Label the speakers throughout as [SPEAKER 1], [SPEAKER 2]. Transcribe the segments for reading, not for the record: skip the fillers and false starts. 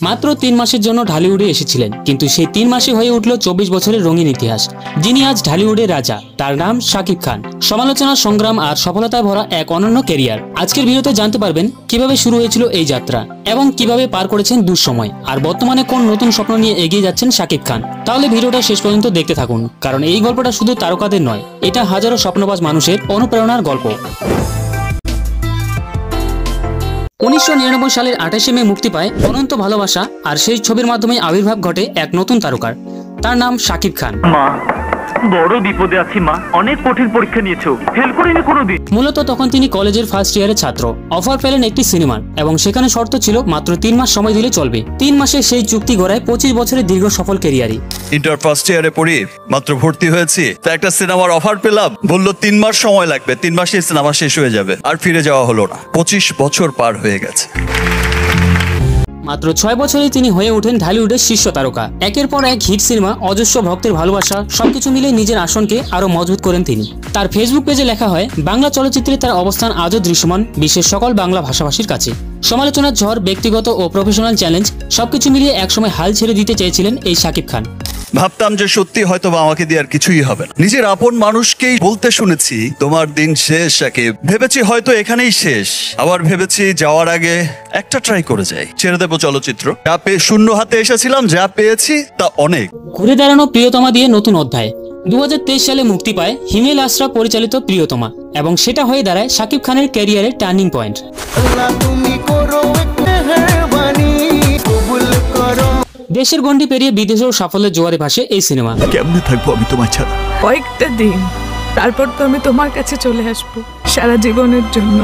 [SPEAKER 1] মাত্র 3 মাসের জন্য ঢালিউডে এসেছিলেন, কিন্তু সেই 3 মাসে হয়ে উঠল 24 বছরের রঙিন ইতিহাস। যিনি আজ ঢালিউডের রাজা, তার নাম শাকিব খান। সমালোচনা, সংগ্রাম আর সফলতায় ভরা এক অনন্য ক্যারিয়ার। আজকের ভিডিওতে জানতে পারবেন কিভাবে শুরু হয়েছিল এই যাত্রা এবং কিভাবে পার করেছেন দুঃসময়, আর বর্তমানে কোন নতুন স্বপ্ন নিয়ে এগিয়ে যাচ্ছেন শাকিব খান। তাহলে ভিডিওটা শেষ পর্যন্ত দেখতে থাকুন, কারণ এই গল্পটা শুধু তারকাদের নয়, এটা হাজারো স্বপ্নবাজ মানুষের অনুপ্রেরণার গল্প। 1999 সালের 28শে মে মুক্তি পায় অনন্ত ভালোবাসা, আর সেই ছবির মাধ্যমে আবির্ভাব ঘটে এক নতুন তারকার। তার নাম শাকিব খান।
[SPEAKER 2] মা, বড় বিপদে আছি মা, অনেক কঠিন পরীক্ষা নিয়েছো, ফেল করিনি কোনোদিন।
[SPEAKER 1] মূলত তখন তিনি কলেজের ফার্স্ট ইয়ারের ছাত্র। অফার পেলেন একটি সিনেমার, এবং সেখানে শর্ত ছিল মাত্র 3 মাস সময় দিলে চলবে। 3 মাসে সেই চুক্তি গড়ায় 25 বছরের দীর্ঘ সফল ক্যারিয়ারই।
[SPEAKER 3] ইন্টার ফার্স্ট ইয়ারে পড়ি, মাত্র ভর্তি হয়েছি, তো একটা সিনেমার অফার পেলাম। বললো 3 মাস সময় লাগবে, 3 মাসে সিনেমা শেষ হয়ে যাবে। আর ফিরে যাওয়া হলো না। 25 বছর পার হয়ে গেছে।
[SPEAKER 1] মাত্র 6 বছরেই তিনি হয়ে ওঠেন ঢালিউডের শীর্ষ তারকা। একের পর এক হিট সিনেমা, অজস্র ভক্তের ভালোবাসা, সবকিছু মিলে নিজের আসনকে আরো মজবুত করেন তিনি। তার ফেসবুক পেজে লেখা হয়, বাংলা চলচ্চিত্রে তার অবস্থান আজও দৃশ্যমান বিশ্বের সকল বাংলা ভাষাভাষীর কাছে। সমালোচনার ঝড়, ব্যক্তিগত ও প্রফেশনাল চ্যালেঞ্জ, সবকিছু মিলিয়ে একসময় হাল ছেড়ে দিতে চেয়েছিলেন এই শাকিব খান।
[SPEAKER 3] ভাবতাম যে সত্যি হয়তো বা আমাকে দিয়ে আর কিছুই হবে না। নিজের আপন মানুষকেই বলতে শুনেছি তোমার দিন শেষ শাকিব। ভেবেছি হয়তো এখানেই শেষ, আবার ভেবেছি যাওয়ার আগে একটা ট্রাই করে যাই, ছেড়ে দেবো চলচ্চিত্র। যা পেয়ে শূন্য হাতে এসেছিলাম, যা পেয়েছি তা অনেক।
[SPEAKER 1] ঘুরে দাঁড়ানো প্রিয়তমা দিয়ে নতুন অধ্যায়। 2023 সালে মুক্তি পায় হিমেল আশরাফ পরিচালিত প্রিয়তমা, এবং সেটা হয়ে দাঁড়ায় শাকিব খানের ক্যারিয়ারের টার্নিং পয়েন্ট। দেশের গণ্ডি পেরিয়ে বিদেশেও সাফল্যের জোয়ারে ভাসে এই সিনেমা।
[SPEAKER 3] কেমনে থাকবো আমি তোমার ছাড়া?
[SPEAKER 4] কয়েকটা দিন, তারপর তো আমি তোমার কাছে চলে আসবো সারা জীবনের জন্য।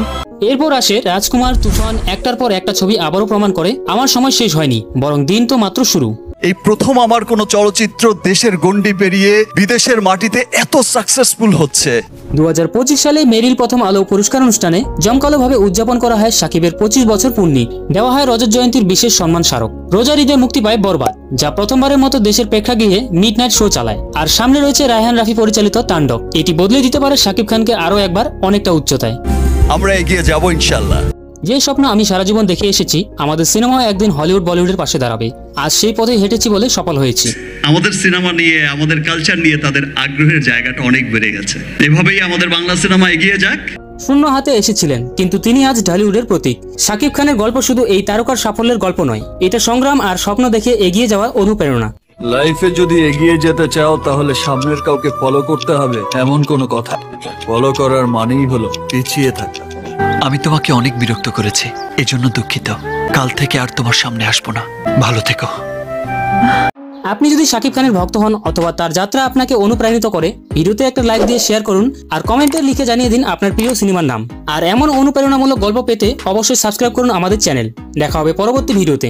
[SPEAKER 1] এরপর আসে রাজকুমার, তুফান। একটার পর একটা ছবি আবারও প্রমাণ করে আমার সময় শেষ হয়নি, বরং দিন তো মাত্র শুরু।
[SPEAKER 3] এই প্রথম আমার কোনো চলচ্চিত্র দেশের গণ্ডি পেরিয়ে বিদেশের মাটিতে এত সাকসেসফুল হচ্ছে।
[SPEAKER 1] 2025 সালে মেরিল প্রথম আলো পুরস্কার অনুষ্ঠানে জমকালোভাবে উদযাপন করা হয় শাকিবের 25 বছর পূর্ণি। দেওয়া হয় রজত জয়ন্তীর বিশেষ সম্মান স্মারক। রোজার ঈদে মুক্তি পায় বরবাদ, যা প্রথমবারের মতো দেশের প্রেক্ষাগৃহে মিডনাইট শো চালায়। আর সামনে রয়েছে রায়হান রাফি পরিচালিত তাণ্ডব। এটি বদলে দিতে পারে শাকিব খানকে আরো একবার অনেকটা উচ্চতায়।
[SPEAKER 3] আমরা এগিয়ে যাবো ইনশাল্লাহ।
[SPEAKER 1] যে স্বপ্ন আমি সারা জীবন দেখে এসেছি, আমাদের সিনেমা একদিন হলিউড বলিউডের পাশে দাঁড়াবে, আজ সেই পথে হেঁটেছি বলে সফল হয়েছি।
[SPEAKER 3] আমাদের সিনেমা নিয়ে, আমাদের কালচার নিয়ে তাদের আগ্রহের জায়গাটা অনেক বেড়ে গেছে। এভাবেই আমাদের বাংলা সিনেমা এগিয়ে যাক।
[SPEAKER 1] শূন্য হাতে এসেছিলেন, কিন্তু তিনি আজ ঢালিউডের প্রতীক। শাকিব খানের গল্প শুধু এই তারকার সাফল্যের গল্প নয়, এটা সংগ্রাম আর স্বপ্ন দেখে এগিয়ে যাওয়ার অনুপ্রেরণা।
[SPEAKER 5] লাইফে যদি এগিয়ে যেতে চাও, তাহলে সামনের কাউকে ফলো করতে হবে এমন কোনো কথা। ফলো করার মানেই হলো পিছিয়ে থাকা।
[SPEAKER 6] আমি তোমাকে অনেক বিরক্ত করেছি, এজন্য দুঃখিত। কাল থেকে আর তোমার সামনে আসবো না। ভালো থেকো।
[SPEAKER 1] আপনি যদি শাকিব খানের ভক্ত হন অথবা তার যাত্রা আপনাকে অনুপ্রাণিত করে, ভিডিওতে একটা লাইক দিয়ে শেয়ার করুন, আর কমেন্টে লিখে জানিয়ে দিন আপনার প্রিয় সিনেমার নাম। আর এমন অনুপ্রেরণামূলক গল্প পেতে অবশ্যই সাবস্ক্রাইব করুন আমাদের চ্যানেল। দেখা হবে পরবর্তী ভিডিওতে।